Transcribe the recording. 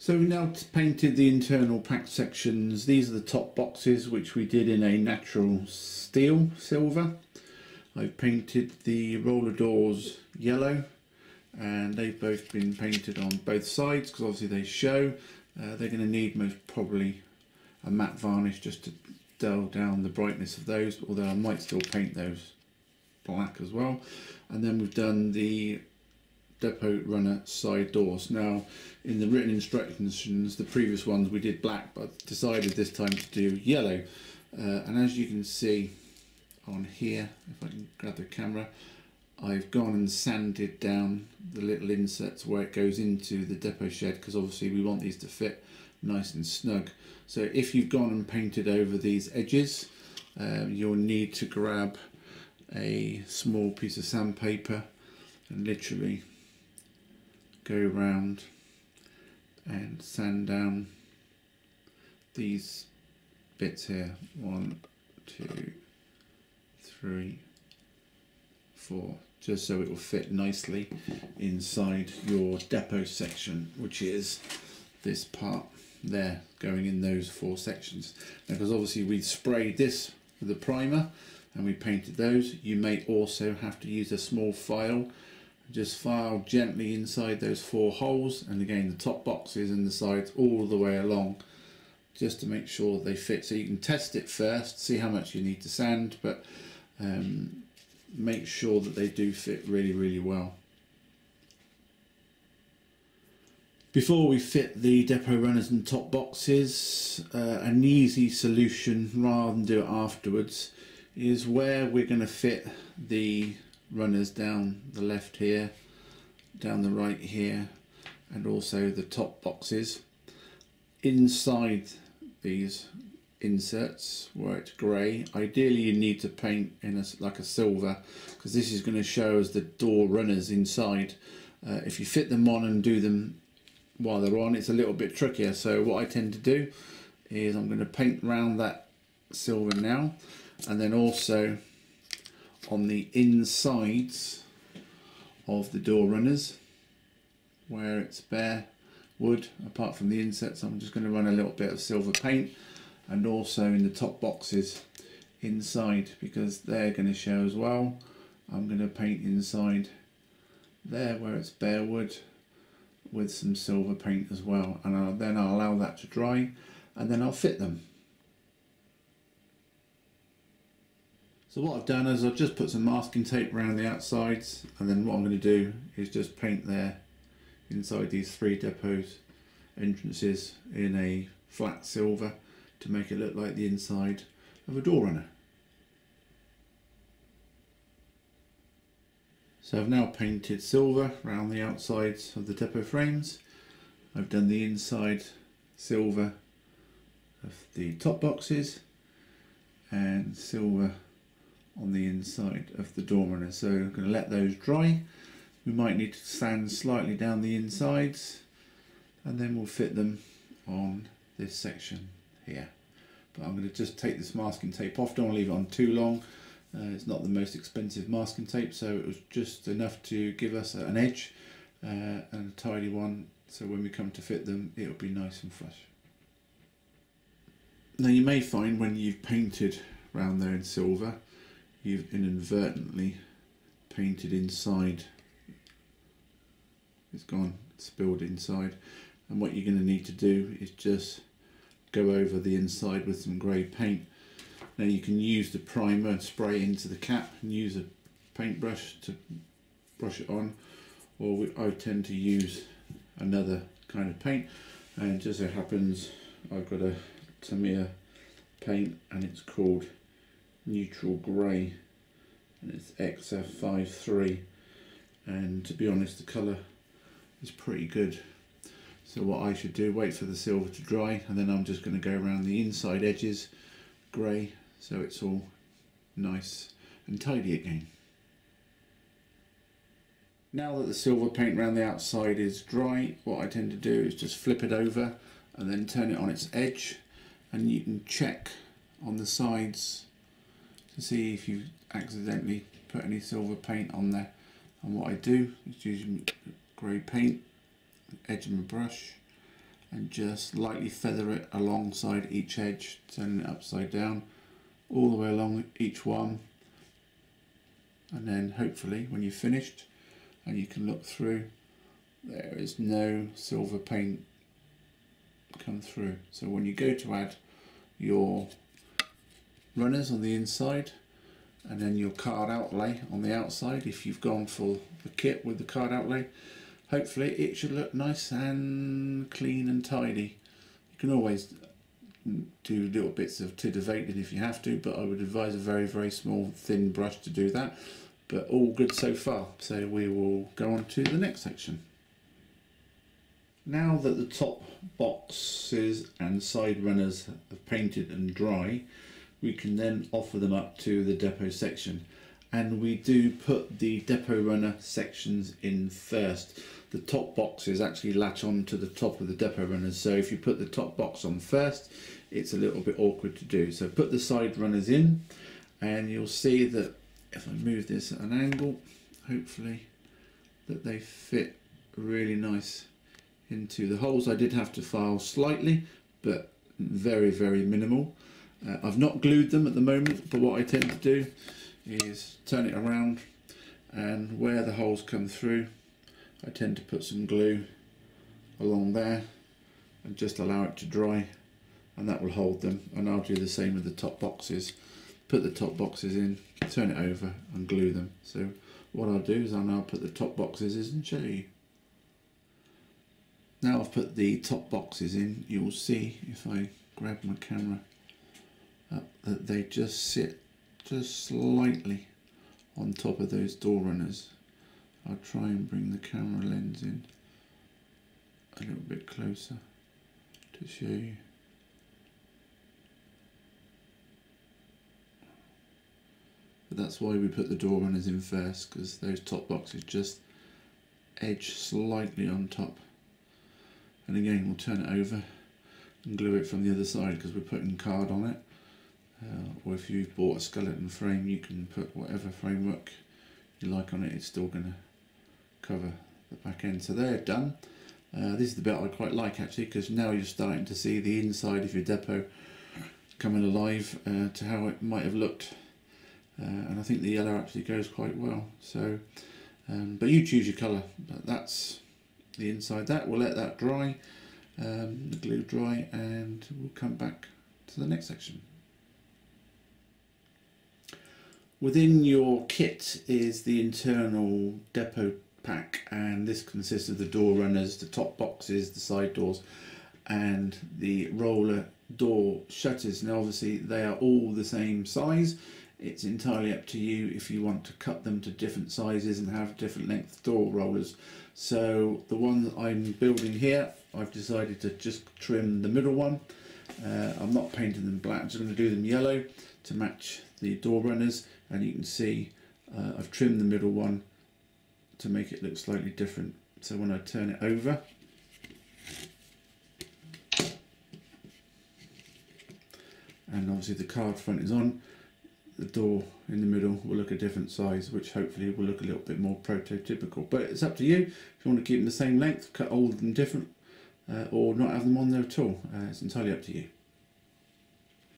So we've now painted the internal pack sections. These are the top boxes, which we did in a natural steel silver. I've painted the roller doors yellow, and they've both been painted on both sides because obviously they show. They're going to need most probably a matte varnish just to dull down the brightness of those, although I might still paint those black as well. And then we've done the depot runner side doors. Now in the written instructions, the previous ones we did black, but decided this time to do yellow. And as you can see on here, if I can grab the camera, I've gone and sanded down the little inserts where it goes into the depot shed, because obviously we want these to fit nice and snug. So if you've gone and painted over these edges, you'll need to grab a small piece of sandpaper and literally go around and sand down these bits here. 1, 2, 3, 4, just so it will fit nicely inside your depot section, which is this part there, going in those 4 sections. Now, because obviously we sprayed this with a primer and we painted those, you may also have to use a small file. Just file gently inside those 4 holes, and again the top boxes and the sides all the way along, just to make sure they fit. So you can test it first, see how much you need to sand, but make sure that they do fit really well. Before we fit the depot runners and top boxes, an easy solution rather than do it afterwards is where we're going to fit the runners down the left here, down the right here, and also the top boxes. Inside these inserts where it's grey, ideally you need to paint in like a silver, because this is going to show as the door runners inside. If you fit them on and do them while they're on, it's a little bit trickier. So what I tend to do is I'm going to paint around that silver now, and then also on the insides of the door runners where it's bare wood, apart from the insets, I'm just going to run a little bit of silver paint, and also in the top boxes inside, because they're going to show as well. I'm going to paint inside there where it's bare wood with some silver paint as well, and then I'll allow that to dry, and then I'll fit them. So what I've done is I've just put some masking tape around the outsides, and then what I'm going to do is just paint there inside these 3 depots entrances in a flat silver to make it look like the inside of a door runner. So I've now painted silver around the outsides of the depot frames. I've done the inside silver of the top boxes and silver on the inside of the door runner. So I'm going to let those dry. We might need to sand slightly down the insides, and then we'll fit them on this section here. But I'm going to just take this masking tape off. Don't want to leave it on too long. It's not the most expensive masking tape, so it was just enough to give us an edge and a tidy one, so when we come to fit them it'll be nice and fresh. Now you may find when you've painted around there in silver, you've inadvertently painted inside. It's gone, spilled inside, and what you're going to need to do is just go over the inside with some grey paint. Now you can use the primer and spray into the cap and use a paintbrush to brush it on, or I tend to use another kind of paint, and just so happens I've got a Tamiya paint and it's called Neutral Grey, and it's XF53, and to be honest the colour is pretty good. So what I should do, wait for the silver to dry, and then I'm just going to go around the inside edges grey, so it's all nice and tidy again. Now that the silver paint around the outside is dry, what I tend to do is just flip it over and then turn it on its edge, and you can check on the sides to see if you accidentally put any silver paint on there. And what I do is use grey paint, edge of my brush, and just lightly feather it alongside each edge, turning it upside down all the way along each one, and then hopefully when you've finished and you can look through, there is no silver paint come through. So when you go to add your runners on the inside and then your card outlay on the outside, if you've gone for the kit with the card outlay, hopefully it should look nice and clean and tidy. You can always do little bits of titivated if you have to, but I would advise a very small thin brush to do that. But all good so far, so we will go on to the next section. Now that the top boxes and side runners are painted and dry, we can then offer them up to the depot section, and we do put the depot runner sections in first. The top boxes actually latch on to the top of the depot runners, so if you put the top box on first, it's a little bit awkward to do. So put the side runners in, and you'll see that if I move this at an angle, hopefully that they fit really nice into the holes. I did have to file slightly, but very minimal. I've not glued them at the moment, but what I tend to do is turn it around, and where the holes come through, I tend to put some glue along there and just allow it to dry, and that will hold them. And I'll do the same with the top boxes. Put the top boxes in, turn it over and glue them. So what I'll do is I'll now put the top boxes in and show you. Now I've put the top boxes in, you'll see if I grab my camera up that they just sit just slightly on top of those door runners. I'll try and bring the camera lens in a little bit closer to show you. But that's why we put the door runners in first, because those top boxes just edge slightly on top. And again, we'll turn it over and glue it from the other side because we're putting card on it. Or if you've bought a skeleton frame, you can put whatever framework you like on it. It's still going to cover the back end. So they're done. This is the bit I quite like actually, because now you're starting to see the inside of your depot coming alive to how it might have looked. And I think the yellow actually goes quite well. So, but you choose your colour. But that's the inside. That we'll let that dry, the glue dry, and we'll come back to the next section. Within your kit is the internal depot pack, and this consists of the door runners, the top boxes, the side doors, and the roller door shutters. Now obviously they are all the same size. It's entirely up to you if you want to cut them to different sizes and have different length door rollers. So the one that I'm building here, I've decided to just trim the middle one. I'm not painting them black, I'm just going to do them yellow to match the door runners, and you can see I've trimmed the middle one to make it look slightly different. So when I turn it over, and obviously the card front is on, the door in the middle will look a different size, which hopefully will look a little bit more prototypical. But it's up to you. If you want to keep them the same length, cut all of them different, or not have them on there at all. It's entirely up to you.